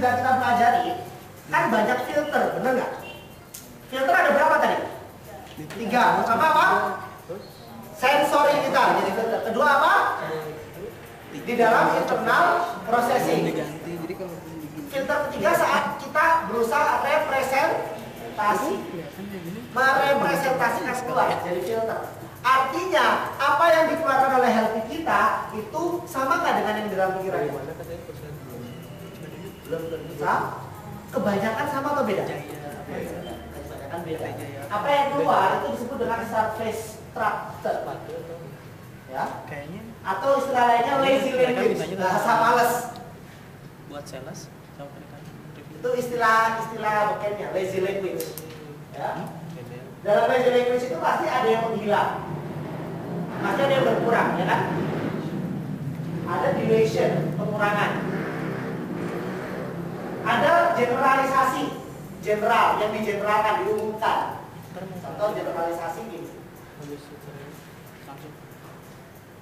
sudah kita pelajari, kan banyak filter, bener nggak? Filter ada berapa tadi? 3. Pertama apa? Sensori kita jadi filter. Kedua apa? Di dalam internal processing. Filter ketiga saat kita berusaha representasi, merepresentasikan keluar jadi filter. Artinya apa yang dikeluarkan oleh healthy kita itu sama nggak dengan yang di dalam pikiran? Belum tentu sama. Kebanyakan sama atau beda? Kebanyakan beda. Apa yang keluar itu disebut dengan surface structure, ya? Atau istilah lainnya lazy language, bahasa males. Buat sales, Itu istilah bukannya lazy language, ya. Dalam lazy language itu pasti ada yang menghilang, pasti ada yang berkurang, ya kan? Ada dilution, pengurangan. Ada generalisasi, general yang digeneralkan, diumumkan. Contoh generalisasi gini.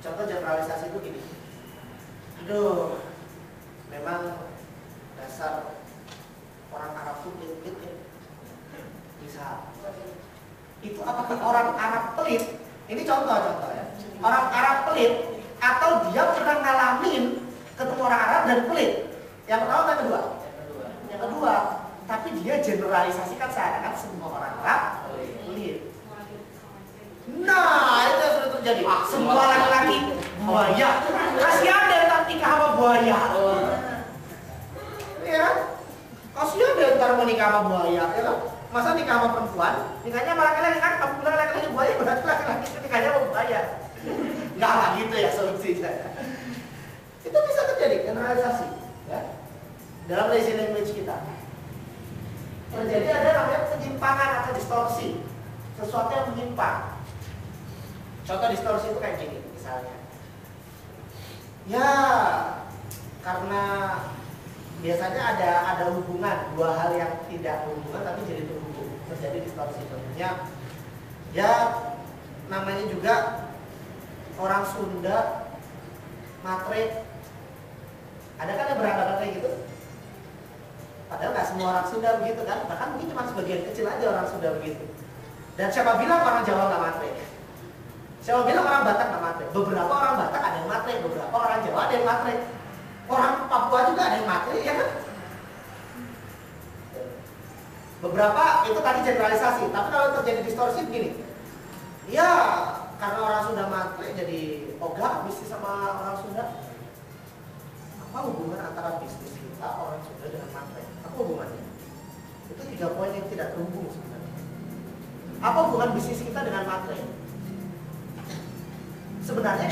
Contoh generalisasi itu gini. Aduh, memang dasar orang Arab tuh pelit ya. Bisa. Itu apakah orang Arab pelit? Ini contoh ya. Orang Arab pelit atau dia pernah ngalamin ketemu orang Arab dan pelit? Yang pertama atau yang kedua? Yang kedua. Tapi dia generalisasikan seakan-akan semua orang Arab pelit. Nah, itu yang sudah terjadi. Semua laki-laki buaya. Kasihan deh ntar nikah sama buaya. Ya, kasihan deh ntar mau nikah sama buaya. Ya kan? Masa nikah sama perempuan? Nikahnya sama laki-laki kan? Kamu bilang laki-laki buaya, berarti laki-laki itu nikahnya sama buaya. Enggak lah gitu ya solusinya. Itu bisa terjadi generalisasi, ya. Dalam lazy language kita terjadi ada namanya penyimpangan atau distorsi, sesuatu yang menyimpang. Contoh distorsi itu kayak gini misalnya. Ya, karena biasanya ada hubungan dua hal yang tidak berhubungan tapi jadi terhubung, terjadi distorsi. Contohnya, ya namanya juga orang Sunda matre. Ada kan yang beranggapan kayak gitu? Padahal nggak semua orang Sunda begitu kan? Bahkan mungkin cuma sebagian kecil aja orang Sunda begitu. Dan siapa bilang orang Jawa nggak matre? Siapa bilang orang Batak nggak matre? Beberapa orang Batak ada yang matre, beberapa orang Jawa ada yang matre. Orang Papua juga ada yang matre, ya kan? Beberapa itu tadi generalisasi, tapi kalau terjadi distorsi begini. Ya, karena orang Sunda matre jadi ogah bisnis sama orang Sunda. Apa hubungan antara bisnis kita orang Sunda dengan matre? Apa hubungannya? Itu 3 poin yang tidak terhubung sebenarnya. Apa hubungan bisnis kita dengan matre? Sebenarnya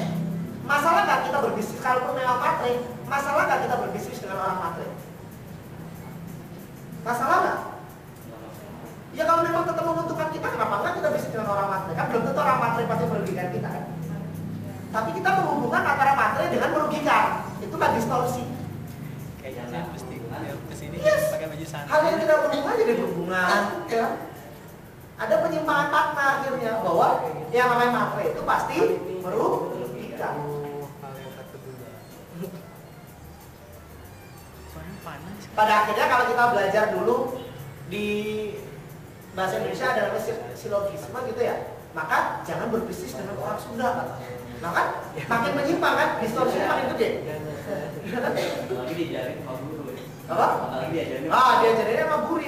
masalah nggak kita berbisnis kalaupun memang matre? Masalah nggak kita berbisnis dengan orang matre? Masalah nggak? Ya kalau memang tetap menguntungkan kita, kenapa nggak kita bisnis dengan orang matre? Kan belum tentu orang matre pasti merugikan kita kan? Tapi kita menghubungkan antara matre dengan merugikan. Itulah distorsi. Kayaknya mesti kesini pakai baju santai. Hal yang tidak berhubungan jadi berhubungan, ya. Ada penyimpangan makna akhirnya bahwa yang namanya matre itu pasti merugikan. Pada akhirnya kalau kita belajar dulu di bahasa Indonesia ada namanya silogisme gitu ya, maka jangan berbisnis dengan orang Sunda. Nah kan makin menyimpang kan, distorsinya makin gede. Lagi diajarin sama guru. Apa? Lagi diajarin. Diajarinnya sama guru.